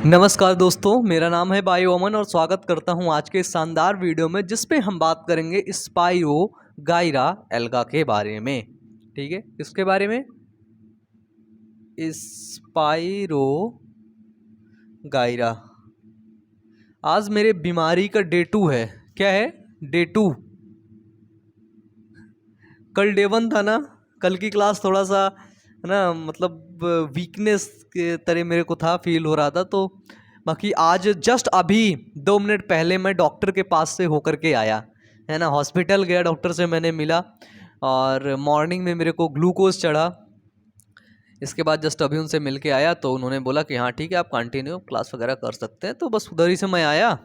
नमस्कार दोस्तों, मेरा नाम है बायो अमन और स्वागत करता हूं आज के इस शानदार वीडियो में जिस पे हम बात करेंगे स्पाइरो गायरा एल्गा के बारे में। ठीक है, इसके बारे में स्पाइरो गायरा। आज मेरे बीमारी का डे 2 है। क्या है? डे 2। कल डे 1 था ना। कल की क्लास थोड़ा सा है ना, मतलब वीकनेस के तरह मेरे को था, फील हो रहा था। तो बाकी आज जस्ट अभी 2 मिनट पहले मैं डॉक्टर के पास से होकर के आया है ना। हॉस्पिटल गया, डॉक्टर से मैंने मिला और मॉर्निंग में मेरे को ग्लूकोज चढ़ा। इसके बाद जस्ट अभी उनसे मिल के आया तो उन्होंने बोला कि हाँ ठीक है, आप कंटिन्यू क्लास वगैरह कर सकते हैं। तो बस उधर ही से मैं आया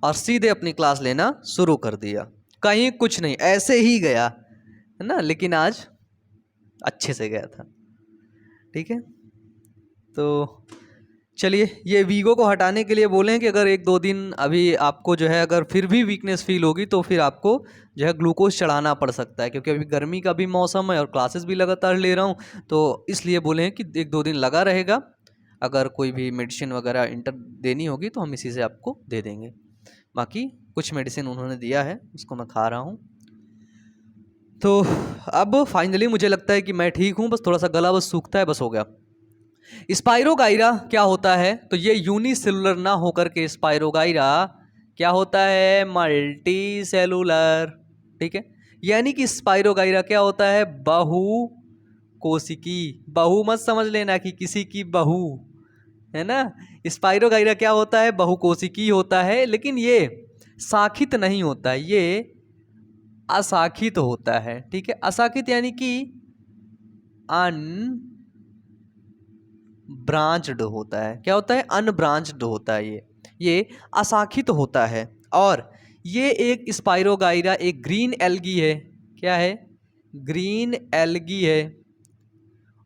और सीधे अपनी क्लास लेना शुरू कर दिया। कहीं कुछ नहीं, ऐसे ही गया है ना, लेकिन आज अच्छे से गया था। ठीक है, तो चलिए, ये वीगो को हटाने के लिए बोलें कि अगर 1-2 दिन अभी आपको जो है, अगर फिर भी वीकनेस फील होगी तो फिर आपको जो है ग्लूकोज चढ़ाना पड़ सकता है, क्योंकि अभी गर्मी का भी मौसम है और क्लासेस भी लगातार ले रहा हूँ। तो इसलिए बोले हैं कि 1-2 दिन लगा रहेगा। अगर कोई भी मेडिसिन वगैरह इंटर देनी होगी तो हम इसी से आपको दे देंगे। बाकी कुछ मेडिसिन उन्होंने दिया है, उसको मैं खा रहा हूँ। तो अब फाइनली मुझे लगता है कि मैं ठीक हूँ, बस थोड़ा सा गला बस सूखता है, बस हो गया। स्पाइरोगाइरा क्या होता है? तो ये यूनिसेलुलर ना होकर के स्पाइरोगाइरा क्या होता है? Multi cellular. ठीक है, यानी कि स्पाइरोगाइरा क्या होता है? बहु कोशिकी। बहु मत समझ लेना कि किसी की बहू, है ना। स्पाइरोगाइरा क्या होता है? बहुकोशिकी होता है, लेकिन ये शाखित नहीं होता है, ये अशाखित होता है। ठीक है, अशाखित यानी कि ब्रांच्ड होता है। क्या होता है? अनब्रांच्ड होता है। ये अशाखित होता है। और ये एक स्पाइरोगाइरा एक ग्रीन एल्गी है। क्या है? ग्रीन एल्गी है।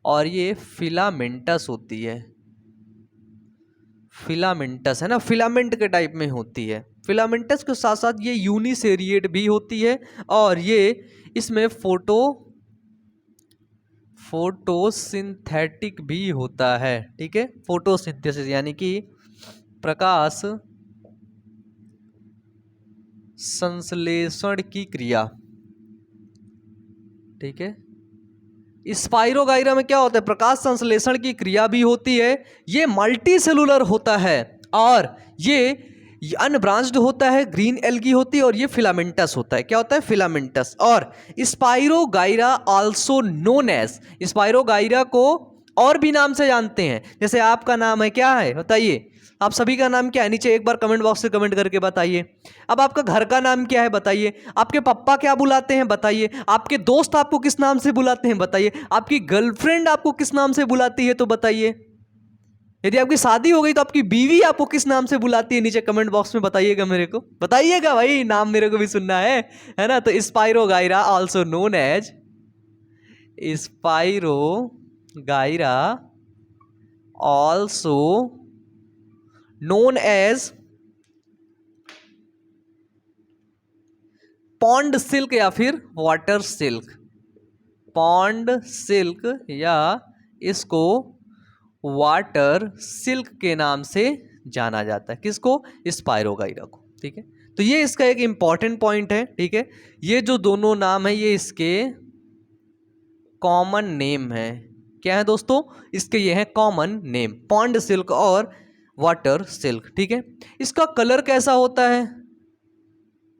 और ये फिलामेंटस होती है। फिलामेंटस है ना, फिलामेंट के टाइप में होती है। फिलामेंटस के साथ साथ ये यूनिसेरिएट भी होती है। और ये इसमें फोटोसिंथेटिक भी होता है। ठीक है, फोटोसिंथेसिस यानी कि प्रकाश संश्लेषण की क्रिया। ठीक है, स्पाइरोगाइरा में क्या होता है? प्रकाश संश्लेषण की क्रिया भी होती है। ये मल्टी सेलुलर होता है और ये अनब्रांच्ड होता है, ग्रीन एल्गी होती है और ये फिलामेंटस होता है। क्या होता है? फिलामेंटस। और spirogyra also known as, spirogyra को और भी नाम से जानते हैं। जैसे आपका नाम है, क्या है बताइए? आप सभी का नाम क्या है? नीचे एक बार कमेंट बॉक्स से कमेंट करके बताइए। अब आपका घर का नाम क्या है बताइए। आपके पापा क्या बुलाते हैं बताइए। आपके दोस्त आपको किस नाम से बुलाते हैं बताइए। आपकी गर्लफ्रेंड आपको किस नाम से बुलाती है तो बताइए। यदि आपकी शादी हो गई तो आपकी बीवी आपको किस नाम से बुलाती है? नीचे कमेंट बॉक्स में बताइएगा, मेरे को बताइएगा भाई, नाम मेरे को भी सुनना है ना। तो spirogyra also known as, spirogyra also known as pond silk या फिर वाटर सिल्क। पॉन्ड सिल्क या इसको वाटर सिल्क के नाम से जाना जाता है। किसको? स्पाइरोगाइरा को। ठीक है, तो ये इसका एक इंपॉर्टेंट पॉइंट है। ठीक है, ये जो दोनों नाम है ये इसके कॉमन नेम है। क्या है दोस्तों? इसके ये है कॉमन नेम, पॉन्ड सिल्क और वाटर सिल्क। ठीक है, इसका कलर कैसा होता है?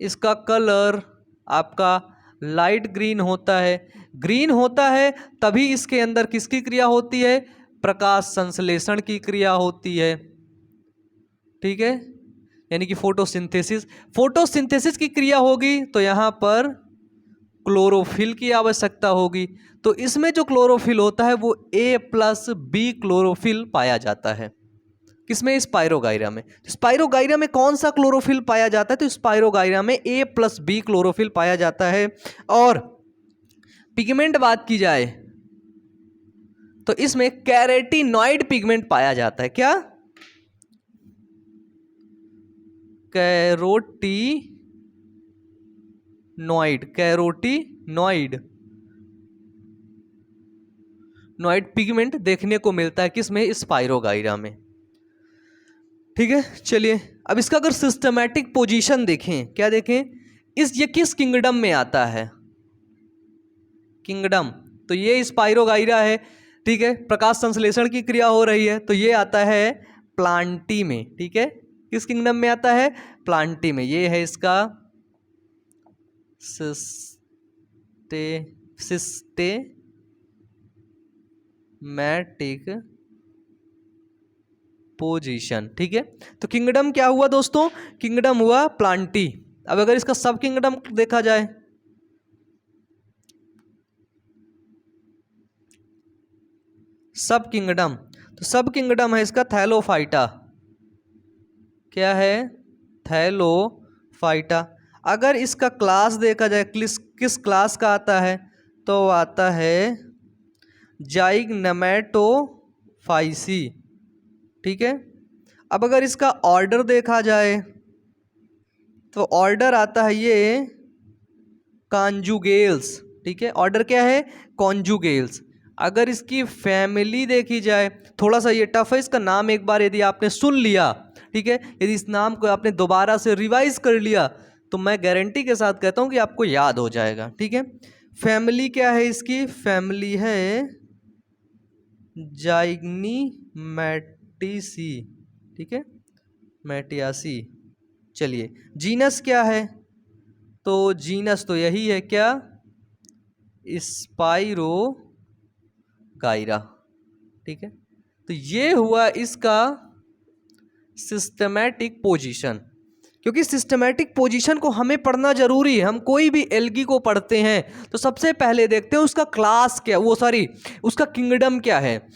इसका कलर आपका लाइट ग्रीन होता है। ग्रीन होता है तभी इसके अंदर किसकी क्रिया होती है? प्रकाश संश्लेषण की क्रिया होती है। ठीक है, यानी कि फोटोसिंथेसिस। फोटोसिंथेसिस की क्रिया होगी तो यहां पर क्लोरोफिल की आवश्यकता होगी। तो इसमें जो क्लोरोफिल होता है वो A+B क्लोरोफिल पाया जाता है। किसमें? स्पाइरोगाइरा में। तो स्पाइरोगाइरा में कौन सा क्लोरोफिल पाया जाता है? तो स्पाइरोगाइरा में A+B क्लोरोफिल पाया जाता है। और पिगमेंट बात की जाए तो इसमें कैरोटीनॉइड पिगमेंट पाया जाता है। क्या? कैरोटीनॉइड पिगमेंट देखने को मिलता है किसमें? स्पाइरोगाइरा में। ठीक है, चलिए अब इसका अगर सिस्टमैटिक पोजीशन देखें, क्या देखें, ये किस किंगडम में आता है, किंगडम, तो ये स्पाइरोगाइरा है। ठीक है, प्रकाश संश्लेषण की क्रिया हो रही है, तो ये आता है प्लांटी में। ठीक है, किस किंगडम में आता है, प्लांटी में। ये है इसका सिस्टेमैटिक पोजीशन। ठीक है, तो किंगडम क्या हुआ दोस्तों, किंगडम हुआ प्लांटी। अब अगर इसका सब किंगडम देखा जाए, सब किंगडम, तो सब किंगडम है इसका थैलोफाइटा। क्या है, थैलोफाइटा। अगर इसका क्लास देखा जाए, किस क्लास का आता है, तो आता है जाइग्नेमेटोफाइसी। ठीक है, अब अगर इसका ऑर्डर देखा जाए, तो ऑर्डर आता है ये कॉन्जुगेल्स। ठीक है, ऑर्डर क्या है, कॉन्जुगेल्स। अगर इसकी फैमिली देखी जाए, थोड़ा सा ये टफ है, इसका नाम एक बार यदि आपने सुन लिया, ठीक है, यदि इस नाम को आपने दोबारा से रिवाइज कर लिया, तो मैं गारंटी के साथ कहता हूं कि आपको याद हो जाएगा। ठीक है, फैमिली क्या है इसकी, फैमिली है जाइग्नीमेटिसी। ठीक है, मैटियासी। चलिए, जीनस क्या है, तो जीनस तो यही है, क्या, स्पाइरोगाइरा। ठीक है, तो ये हुआ इसका सिस्टमैटिक पोजीशन। क्योंकि सिस्टमैटिक पोजीशन को हमें पढ़ना जरूरी है। हम कोई भी एल्गी को पढ़ते हैं तो सबसे पहले देखते हैं उसका क्लास क्या, वो सॉरी उसका किंगडम क्या है,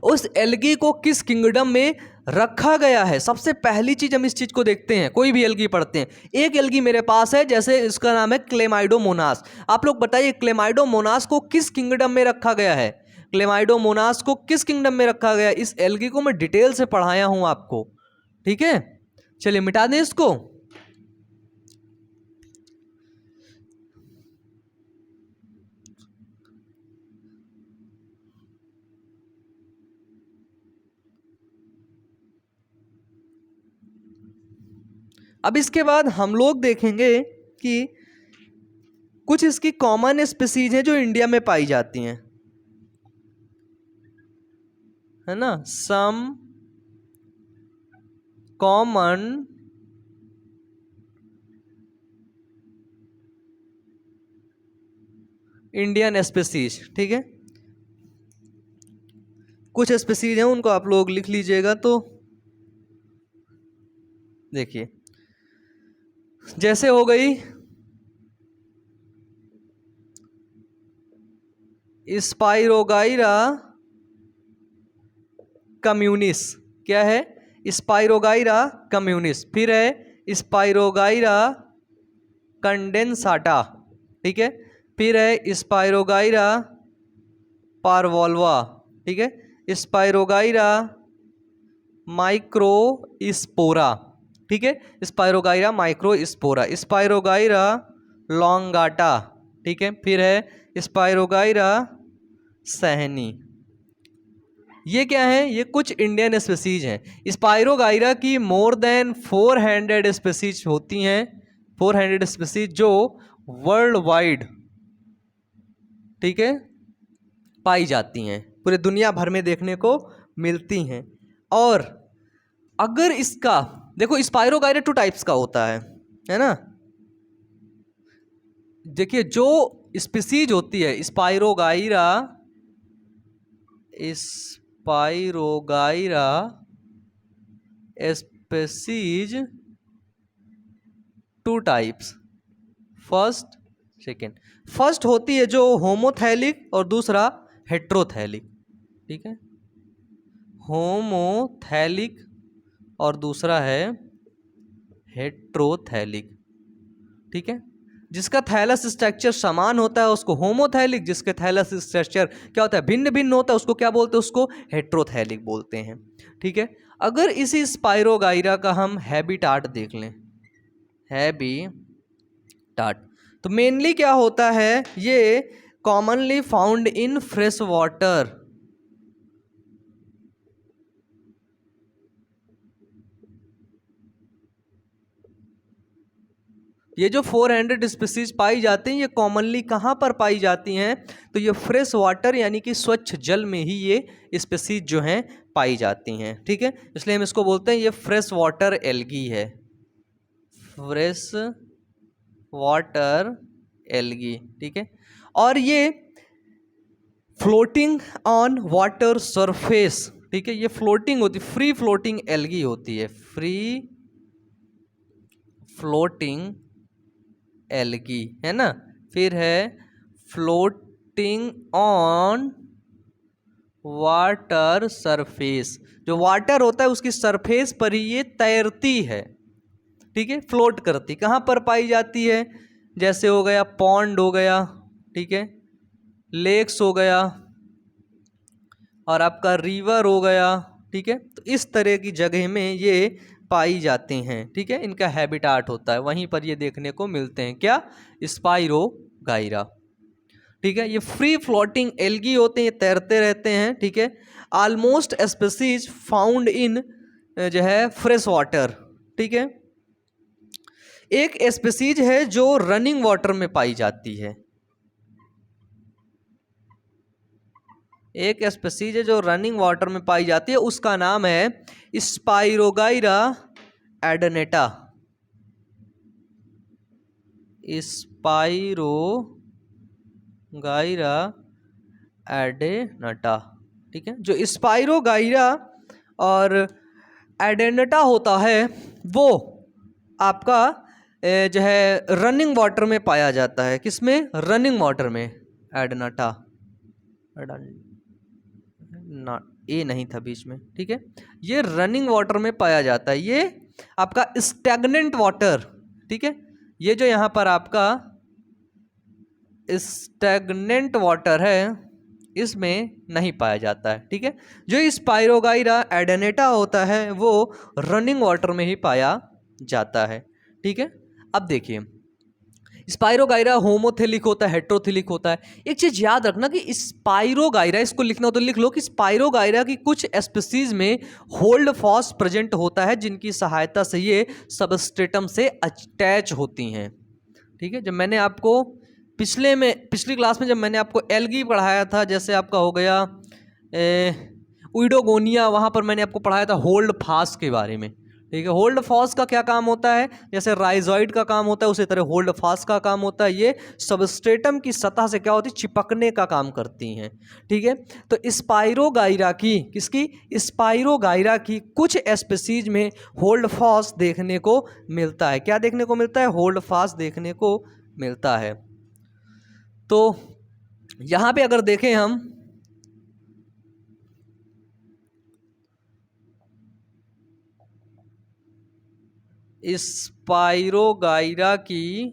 उस एल्गी को किस किंगडम में रखा गया है। सबसे पहली चीज हम इस चीज को देखते हैं, कोई भी एल्गी पढ़ते हैं। एक एल्गी मेरे पास है, जैसे इसका नाम है क्लेमाइडोमोनास। आप लोग बताइए क्लेमाइडोमोनास को किस किंगडम में रखा गया है, क्लेमाइडोमोनास को किस किंगडम में रखा गया है। इस एल्गी को मैं डिटेल से पढ़ाया हूं आपको। ठीक है, चलिए मिटा दें इसको। अब इसके बाद हम लोग देखेंगे कि कुछ इसकी कॉमन स्पीसीज हैं जो इंडिया में पाई जाती हैं, है ना, सम कॉमन इंडियन स्पीसीज। ठीक है, कुछ स्पीसीज हैं, उनको आप लोग लिख लीजिएगा। तो देखिए, जैसे हो गई स्पाइरोगाइरा कम्युनिस। क्या है, स्पाइरोगाइरा कम्युनिस। फिर है स्पाइरोगाइरा कंडेंसाटा। ठीक है, फिर है स्पाइरोगाइरा पारवोल्वा। ठीक है, स्पाइरोगाइरा माइक्रोस्पोरा। ठीक है, स्पाइरोगाइरा माइक्रोस्पोरा, स्पाइरोगाइरा लॉन्गाटा। ठीक है, फिर है स्पाइरोगाइरा सहनी। ये क्या है, ये कुछ इंडियन स्पीसीज हैं। स्पाइरोगाइरा की मोर देन 400 स्पीसीज होती हैं, 400 स्पीसीज जो वर्ल्ड वाइड, ठीक है, पाई जाती हैं, पूरे दुनिया भर में देखने को मिलती हैं। और अगर इसका देखो, स्पाइरोगाइरा 2 टाइप्स का होता है ना। देखिए, जो स्पीसीज होती है spirogyra species 2 types, first second. First होती है जो होमोथैलिक और दूसरा हेट्रोथैलिक। ठीक है, होमोथैलिक और दूसरा है हेट्रोथैलिक। ठीक है, जिसका थैलस स्ट्रक्चर समान होता है उसको होमोथैलिक, जिसके थैलस स्ट्रक्चर क्या होता है, भिन्न भिन्न होता है, उसको क्या बोलते हैं, उसको हेट्रोथैलिक बोलते हैं। ठीक है, अगर इसी स्पाइरोगाइरा का हम हैबिटाट देख लें, हैबिटाट, तो मेनली क्या होता है, ये commonly found in fresh water. ये जो 400 स्पीसीज पाई जाती हैं ये कॉमनली कहाँ पर पाई जाती हैं? तो ये फ्रेश वाटर यानी कि स्वच्छ जल में ही ये स्पीसीज जो हैं पाई जाती हैं। ठीक है, इसलिए हम इसको बोलते हैं ये फ्रेश वाटर एल्गी है, फ्रेश वाटर एल्गी। ठीक है, और ये फ्लोटिंग ऑन वाटर सरफेस। ठीक है, ये फ्लोटिंग होती, फ्री फ्लोटिंग एल्गी होती है, फ्री फ्लोटिंग एल्गी, है ना। फिर है फ्लोटिंग ऑन वाटर सरफेस, जो वाटर होता है उसकी सरफेस पर ही ये तैरती है। ठीक है, फ्लोट करती, कहाँ पर पाई जाती है? जैसे हो गया पॉन्ड हो गया, ठीक है, लेक्स हो गया, और आपका रिवर हो गया। ठीक है, तो इस तरह की जगह में ये पाई जाती हैं। ठीक है, इनका हैबिटाट होता है, वहीं पर ये देखने को मिलते हैं। क्या? स्पाइरोगाइरा। ठीक है, ये फ्री फ्लोटिंग एल्गी होते हैं, ये तैरते रहते हैं। ठीक है, ऑलमोस्ट स्पीसीज फाउंड इन जो है फ्रेश वाटर। ठीक है, एक स्पीसीज है जो रनिंग वाटर में पाई जाती है, एक स्पीसीज है जो रनिंग वाटर में पाई जाती है, उसका नाम है स्पाइरोगाइरा एडेनेटा। स्पाइरोगाइरा एडेनेटा। ठीक है, जो स्पाइरोगाइरा और एडेनेटा होता है वो आपका जो है रनिंग वाटर में पाया जाता है। किसमें? रनिंग वाटर में। एडेनेटा, ना ए नहीं था बीच में। ठीक है, ये रनिंग वाटर में पाया जाता है, ये आपका स्टैग्नेंट वाटर। ठीक है, ये जो यहाँ पर आपका स्टैग्नेंट वाटर है इसमें नहीं पाया जाता है। ठीक है, जो स्पाइरोगाइरा एडेनेटा होता है वो रनिंग वाटर में ही पाया जाता है। ठीक है, अब देखिए स्पाइरोगाइरा होमोथेलिक होता है, हेट्रोथिलिक होता है। एक चीज याद रखना कि स्पाइरोगाइरा, इसको लिखना हो तो लिख लो कि स्पाइरोगाइरा की कुछ स्पीसीज में होल्ड फॉस प्रेजेंट होता है, जिनकी सहायता से ये सबस्ट्रेटम से अटैच होती हैं। ठीक है, जब मैंने आपको पिछली क्लास में जब मैंने आपको एल्गी पढ़ाया था, जैसे आपका हो गया उइडोगोनिया, वहाँ पर मैंने आपको पढ़ाया था होल्ड फास्ट के बारे में। ठीक है, होल्ड फास्ट का क्या काम होता है? जैसे राइजॉइड का काम होता है उसी तरह होल्ड फास्ट का काम होता है, ये सबस्ट्रेटम की सतह से क्या होती है? चिपकने का काम करती हैं। ठीक है, तो स्पाइरोगाइरा की, किसकी? स्पाइरोगाइरा की कुछ स्पीसीज में होल्ड फास्ट देखने को मिलता है। क्या देखने को मिलता है? होल्ड फास्ट देखने को मिलता है। तो यहां पे अगर देखें हम, स्पाइरोगाइरा की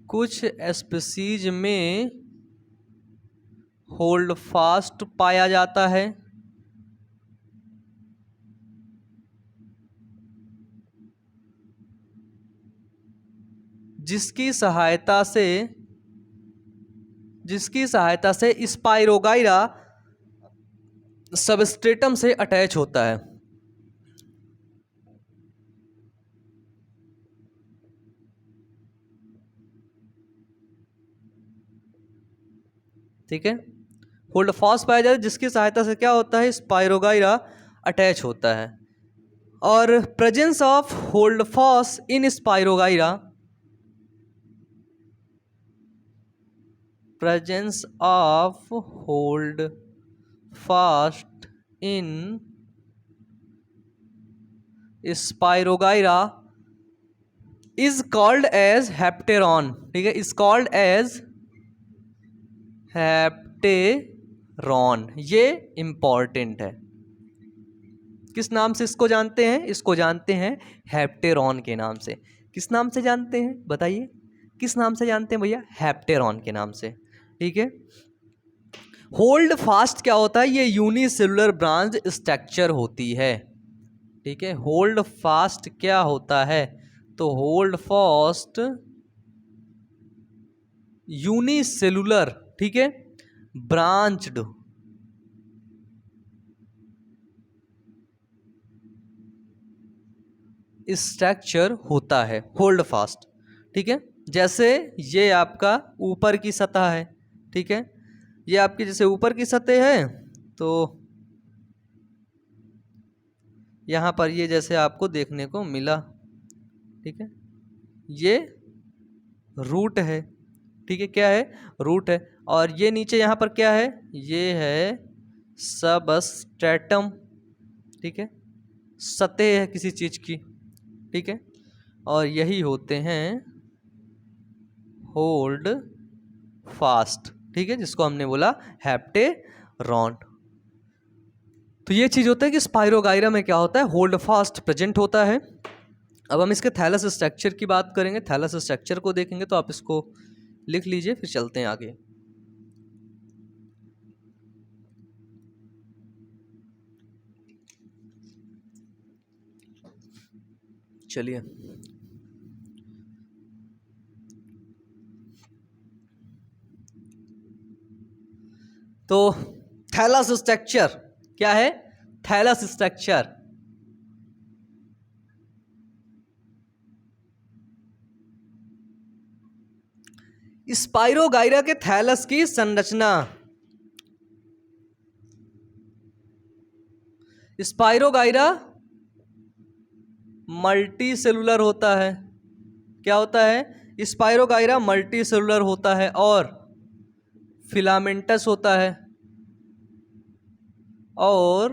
कुछ स्पीसीज में होल्ड फास्ट पाया जाता है, जिसकी सहायता से स्पाइरोगाइरा सबस्ट्रेटम से अटैच होता है। ठीक है, होल्ड फास्ट पाया जाता है जिसकी सहायता से क्या होता है? स्पाइरोगाइरा अटैच होता है। और presence of hold fast in spirogyra, presence of hold fast in Spirogyra is called as hapteron। ठीक है, is called as hapteron। ये इंपॉर्टेंट है। किस नाम से इसको जानते हैं? इसको जानते हैं हैप्टेरॉन के नाम से। किस नाम से जानते हैं बताइए? किस नाम से जानते हैं भैया? हैप्टेरॉन के नाम से। ठीक है, होल्ड फास्ट क्या होता है? ये यूनिसेलुलर ब्रांच स्ट्रक्चर होती है। ठीक है, होल्ड फास्ट क्या होता है? तो होल्ड फास्ट यूनिसेलुलर, ठीक है, ब्रांच्ड, स्ट्रक्चर होता है होल्ड फास्ट, ठीक है। जैसे ये आपका ऊपर की सतह है, ठीक है, ये आपकी जैसे ऊपर की सतह है, तो यहाँ पर ये जैसे आपको देखने को मिला, ठीक है, ये रूट है, ठीक है, क्या है, रूट है। और ये नीचे यहाँ पर क्या है, ये है सबस्ट्रेटम, ठीक है, सतह है किसी चीज की, ठीक है, और यही होते हैं होल्ड फास्ट, ठीक है, जिसको हमने बोला हैप्टेरॉन। तो ये चीज होता है कि स्पाइरोगाइरा में क्या होता है, होल्ड फास्ट प्रेजेंट होता है। अब हम इसके थैलस स्ट्रक्चर की बात करेंगे, थैलस स्ट्रक्चर को देखेंगे, तो आप इसको लिख लीजिए, फिर चलते हैं आगे। चलिए, तो थैलस स्ट्रक्चर क्या है, थैलस स्ट्रक्चर स्पाइरोगाइरा के थैलस की संरचना। स्पाइरोगाइरा मल्टी सेलुलर होता है, क्या होता है, स्पाइरोगाइरा मल्टी सेलुलर होता है और फिलामेंटस होता है और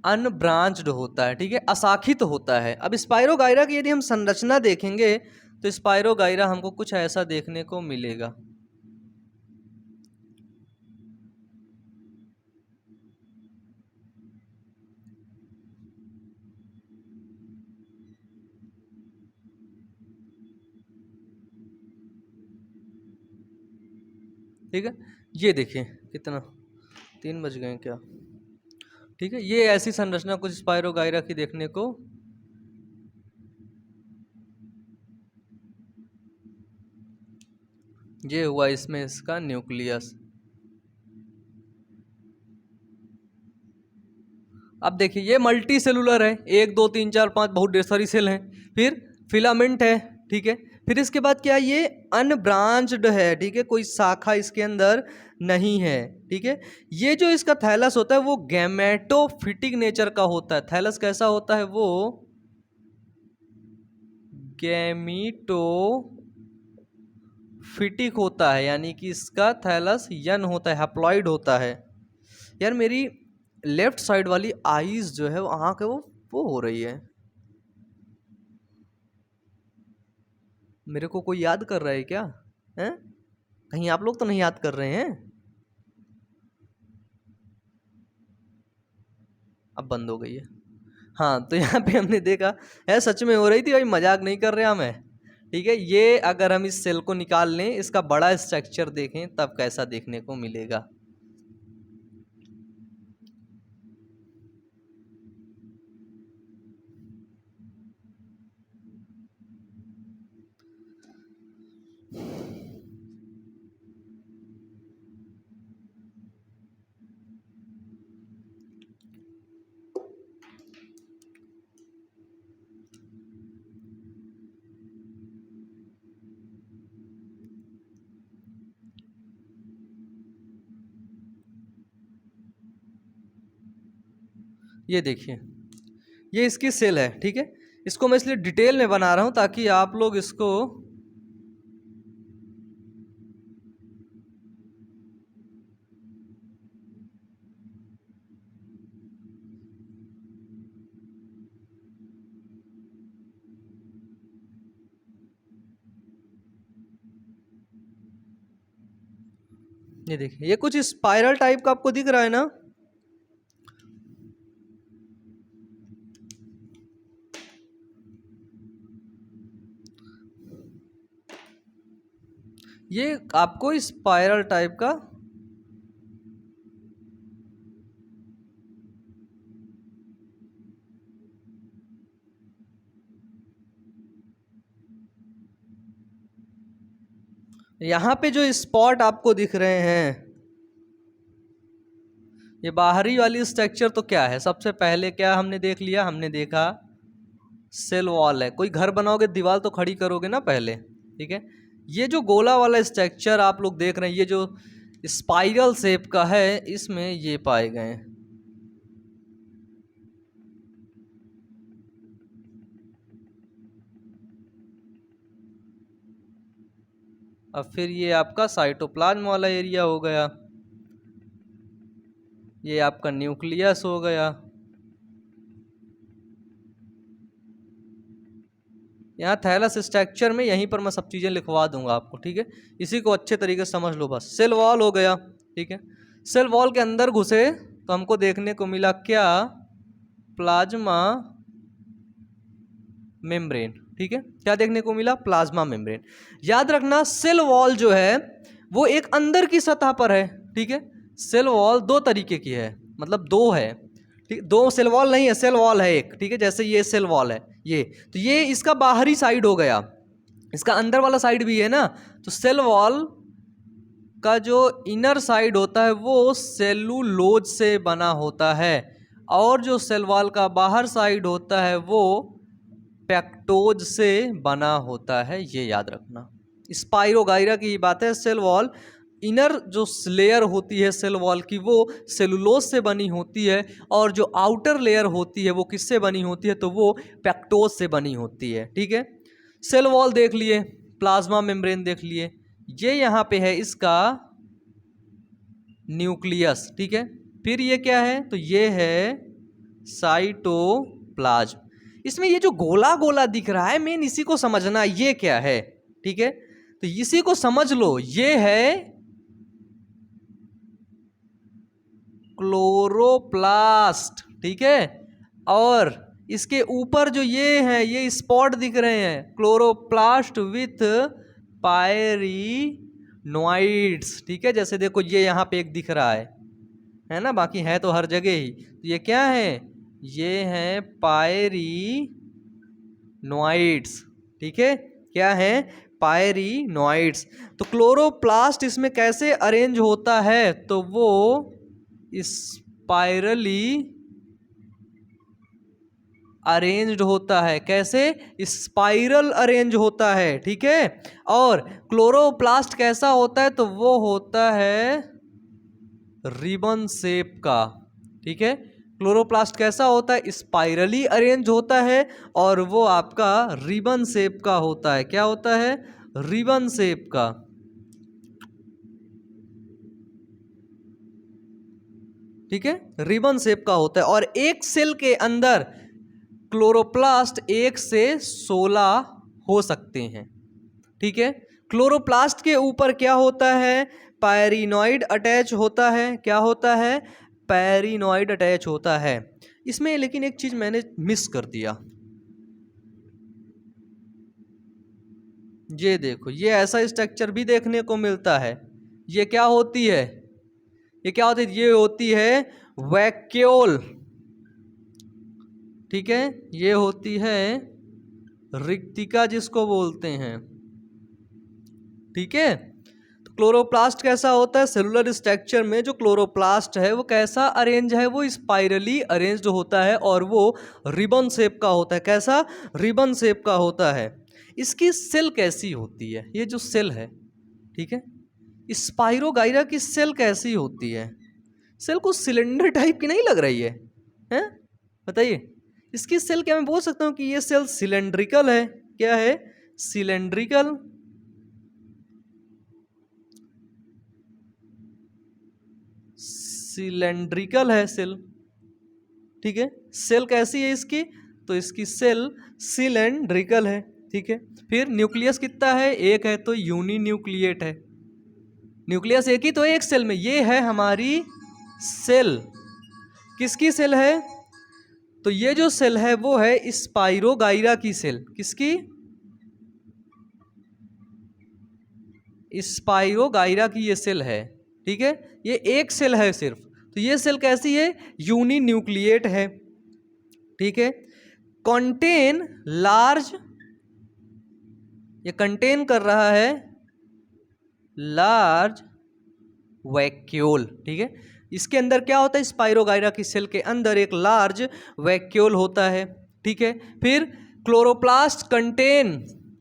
अनब्रांच्ड होता है, ठीक है, अशाखित होता है। अब स्पाइरोगाइरा की यदि हम संरचना देखेंगे तो स्पाइरोगाइरा हमको कुछ ऐसा देखने को मिलेगा। ठीक है, ये देखिए कितना 3 बज गए क्या, ठीक है, ये ऐसी संरचना कुछ स्पाइरोगाइरा की देखने को, ये हुआ इसमें इसका न्यूक्लियस। अब देखिए ये मल्टी सेलुलर है, 1 2 3 4 5 बहुत ढेर सारी सेल हैं, फिर फिलामेंट है, ठीक है, फिर इसके बाद क्या, ये अनब्रांच्ड है, ठीक है, कोई शाखा इसके अंदर नहीं है, ठीक है। ये जो इसका थैलस होता है वो गैमेटोफिटिक नेचर का होता है। थैलस कैसा होता है, वो गैमीटोफिटिक होता है, यानी कि इसका थैलस यन होता है, हैप्लॉइड होता है। यार मेरी लेफ्ट साइड वाली आईज जो है वो आँख है वो हो रही है, मेरे को कोई याद कर रहा है क्या, हैं, कहीं आप लोग तो नहीं याद कर रहे हैं। अब बंद हो गई है। हाँ, तो यहाँ पे हमने देखा है, सच में हो रही थी भाई, मजाक नहीं कर रहे हम है, ठीक है। ये अगर हम इस सेल को निकाल लें, इसका बड़ा स्ट्रक्चर देखें, तब कैसा देखने को मिलेगा। ये देखिए, ये इसकी सेल है, ठीक है, इसको मैं इसलिए डिटेल में बना रहा हूं ताकि आप लोग इसको, ये देखिए ये कुछ स्पाइरल टाइप का आपको दिख रहा है ना, ये आपको स्पाइरल टाइप का, यहाँ पे जो स्पॉट आपको दिख रहे हैं, ये बाहरी वाली स्ट्रक्चर तो क्या है, सबसे पहले क्या हमने देख लिया, हमने देखा सेल वॉल है। कोई घर बनाओगे दीवार तो खड़ी करोगे ना पहले, ठीक है। ये जो गोला वाला स्ट्रक्चर आप लोग देख रहे हैं, ये जो स्पाइरल शेप का है, इसमें ये पाए गए हैं। अब फिर ये आपका साइटोप्लाज्म वाला एरिया हो गया, ये आपका न्यूक्लियस हो गया। यहाँ थैलस स्ट्रक्चर में यहीं पर मैं सब चीज़ें लिखवा दूंगा आपको, ठीक है। इसी को अच्छे तरीके से समझ लो बस। सेल वॉल हो गया, ठीक है। सेल वॉल के अंदर घुसे तो हमको देखने को मिला क्या, प्लाज्मा मेम्ब्रेन, ठीक है। क्या देखने को मिला, प्लाज्मा मेम्ब्रेन। याद रखना सेल वॉल जो है वो एक अंदर की सतह पर है, ठीक है। सेल वॉल दो तरीके की है, मतलब दो है, ठीक। दो सेल वॉल नहीं है, सेल वॉल है एक, ठीक है। जैसे ये सेल वॉल है, ये तो ये इसका बाहरी साइड हो गया, इसका अंदर वाला साइड भी है ना। तो सेल वॉल का जो इनर साइड होता है वो सेलुलोज से बना होता है, और जो सेल वॉल का बाहर साइड होता है वो पेक्टोज से बना होता है, ये याद रखना। स्पाइरोगाइरा की बात है। सेल वॉल इनर जो लेयर होती है सेल वॉल की वो सेलुलोज से बनी होती है, और जो आउटर लेयर होती है वो किससे बनी होती है, तो वो पेक्टोज से बनी होती है, ठीक है। सेल वॉल देख लिए, प्लाज्मा मेम्ब्रेन देख लिए, ये यहाँ पे है इसका न्यूक्लियस, ठीक है। फिर ये क्या है, तो ये है साइटोप्लाज्म। इसमें ये जो गोला गोला दिख रहा है मेन इसी को समझना, ये क्या है, ठीक है। तो इसी को समझ लो, ये है क्लोरोप्लास्ट, ठीक है। और इसके ऊपर जो ये है, ये स्पॉट दिख रहे हैं, क्लोरोप्लास्ट विथ पायरिनोइड्स, ठीक है। जैसे देखो ये यहाँ पे एक दिख रहा है ना, बाकी है तो हर जगह ही। तो ये क्या है, ये है पायरिनोइड्स, ठीक है। क्या है, पायरिनोइड्स। तो क्लोरोप्लास्ट इसमें कैसे अरेंज होता है, तो वो स्पाइरली अरेंज्ड होता है। कैसे, स्पाइरल अरेंज होता है, ठीक है। और क्लोरोप्लास्ट कैसा होता है, तो वो होता है रिबन शेप का, ठीक है। क्लोरोप्लास्ट कैसा होता है, स्पाइरली अरेंज होता है, और वो आपका रिबन शेप का होता है। क्या होता है, रिबन शेप का, ठीक है। रिबन शेप का होता है। और एक सेल के अंदर क्लोरोप्लास्ट 1 से 16 हो सकते हैं, ठीक है। क्लोरोप्लास्ट के ऊपर क्या होता है, पायरिनॉइड अटैच होता है। क्या होता है, पैरिनॉइड अटैच होता है। इसमें लेकिन एक चीज मैंने मिस कर दिया, ये देखो, ये ऐसा स्ट्रक्चर भी देखने को मिलता है। ये क्या होती है, ये क्या होती है, ये होती है वैक्यूल, ठीक है। ये होती है रिक्तिका जिसको बोलते हैं, ठीक है। तो क्लोरोप्लास्ट कैसा होता है, सेलुलर स्ट्रक्चर में जो क्लोरोप्लास्ट है वो कैसा अरेंज है, वो स्पाइरली अरेंज्ड होता है, और वो रिबन शेप का होता है। कैसा, रिबन शेप का होता है। इसकी सेल कैसी होती है, ये जो सेल है, ठीक है, स्पाइरोगाइरा की सेल कैसी होती है। सेल को सिलेंडर टाइप की नहीं लग रही है, हैं? बताइए, इसकी सेल क्या मैं बोल सकता हूँ कि ये सेल सिलेंड्रिकल है। क्या है, सिलेंड्रिकल, सिलेंड्रिकल है सेल, ठीक है। सेल कैसी है इसकी, तो इसकी सेल सिलेंड्रिकल है, ठीक है। फिर न्यूक्लियस कितना है, एक है, तो यूनी न्यूक्लिएट है। न्यूक्लियस एक ही तो है एक सेल में। ये है हमारी सेल, किसकी सेल है, तो ये जो सेल है वो है स्पाइरोगाइरा की सेल। किसकी, स्पाइरोगाइरा की ये सेल है, ठीक है। ये एक सेल है सिर्फ, तो ये सेल कैसी है, यूनी न्यूक्लिएट है, ठीक है। कंटेन लार्ज, ये कंटेन कर रहा है लार्ज वैक्यूल, ठीक है। इसके अंदर क्या होता है, स्पाइरोगाइरा की सेल के अंदर एक लार्ज वैक्यूल होता है, ठीक है। फिर क्लोरोप्लास्ट कंटेन,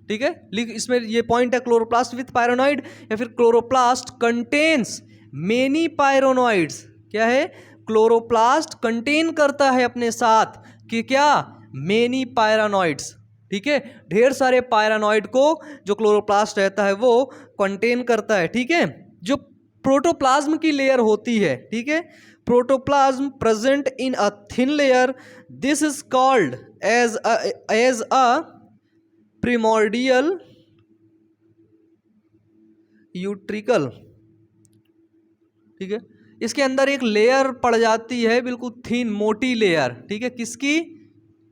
ठीक है, इसमें ये पॉइंट है, क्लोरोप्लास्ट विथ पायरोनॉइड या फिर क्लोरोप्लास्ट कंटेन्स मेनी पायरोनॉइड्स। क्या है, क्लोरोप्लास्ट कंटेन करता है अपने साथ कि क्या, मेनी पायरोनॉइड्स, ठीक है, ढेर सारे पायरोनॉइड को जो क्लोरोप्लास्ट रहता है वो कंटेन करता है, ठीक है। जो प्रोटोप्लाज्म की लेयर होती है, ठीक है, protoplasm present in a thin layer, this is called as a primordial utricle, ठीक है। इसके अंदर एक लेयर पड़ जाती है, बिल्कुल थिन मोटी लेयर, ठीक है, किसकी,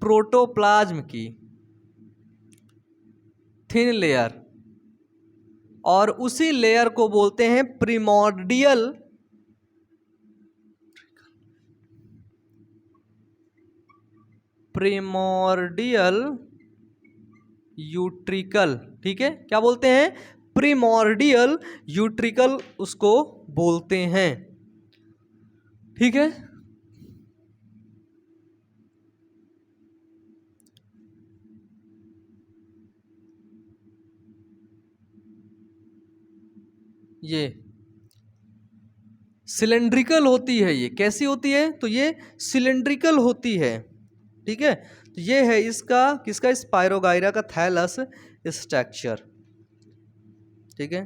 प्रोटोप्लाज्म की थिन लेयर, और उसी लेयर को बोलते हैं प्रिमोर्डियल यूट्रिकल, ठीक है, क्या बोलते हैं, प्रिमोर्डियल यूट्रिकल उसको बोलते हैं, ठीक है। ये सिलेंड्रिकल होती है, ये कैसी होती है, तो ये सिलेंड्रिकल होती है, ठीक है। तो ये है इसका किसका, स्पाइरोगाइरा का थैलस स्ट्रक्चर, ठीक है।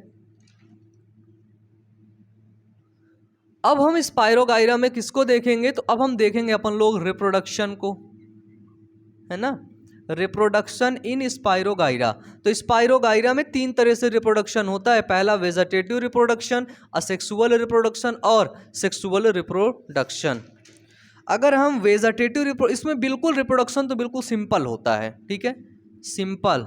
अब हम स्पाइरोगाइरा में किसको देखेंगे, तो अब हम देखेंगे अपन लोग रिप्रोडक्शन को, है ना, रिप्रोडक्शन इन स्पाइरोगाइरा। तो स्पाइरोगाइरा में तीन तरह से रिप्रोडक्शन होता है, पहला वेजिटेटिव रिप्रोडक्शन, असेक्सुअल रिप्रोडक्शन और सेक्सुअल रिप्रोडक्शन। अगर हम वेजिटेटिव इसमें बिल्कुल रिप्रोडक्शन तो बिल्कुल सिंपल होता है, ठीक है, सिंपल।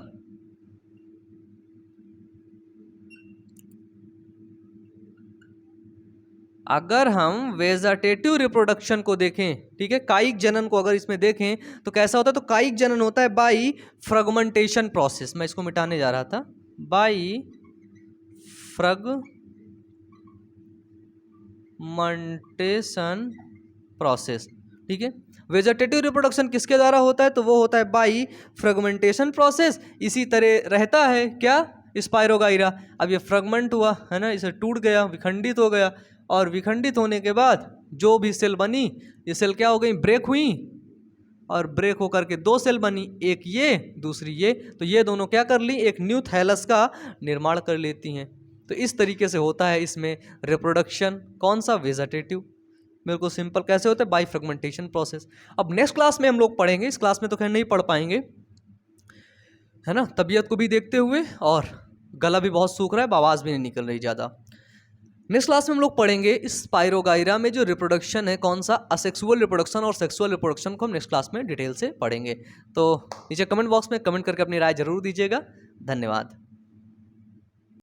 अगर हम वेजिटेटिव रिप्रोडक्शन को देखें, ठीक है, कायिक जनन को अगर इसमें देखें तो कैसा होता है, तो कायिक जनन होता है बाई फ्रेगमेंटेशन प्रोसेस। मैं इसको मिटाने जा रहा था, बाई फ्रेगमेंटेशन प्रोसेस, ठीक है। वेजिटेटिव रिप्रोडक्शन किसके द्वारा होता है, तो वो होता है बाई फ्रेगमेंटेशन प्रोसेस। इसी तरह रहता है क्या, स्पाइरोगाइरा। अब ये फ्रेगमेंट हुआ, है ना, इसे टूट गया, विखंडित हो गया, और विखंडित होने के बाद जो भी सेल बनी, ये सेल क्या हो गई, ब्रेक हुई, और ब्रेक होकर के दो सेल बनी, एक ये दूसरी ये, तो ये दोनों क्या कर ली, एक न्यू थैलस का निर्माण कर लेती हैं। तो इस तरीके से होता है इसमें रिप्रोडक्शन, कौन सा, वेजिटेटिव। बिल्कुल सिंपल कैसे होता है, बाई फ्रेगमेंटेशन प्रोसेस। अब नेक्स्ट क्लास में हम लोग पढ़ेंगे, इस क्लास में तो खैर नहीं पढ़ पाएंगे, है ना, तबीयत को भी देखते हुए, और गला भी बहुत सूख रहा है, आवाज़ भी नहीं निकल रही ज़्यादा। नेक्स्ट क्लास में हम लोग पढ़ेंगे स्पाइरोगाइरा में जो रिप्रोडक्शन है, कौन सा, असेक्सुअल रिप्रोडक्शन और सेक्सुअल रिप्रोडक्शन को हम नेक्स्ट क्लास में डिटेल से पढ़ेंगे। तो नीचे कमेंट बॉक्स में कमेंट करके अपनी राय जरूर दीजिएगा। धन्यवाद।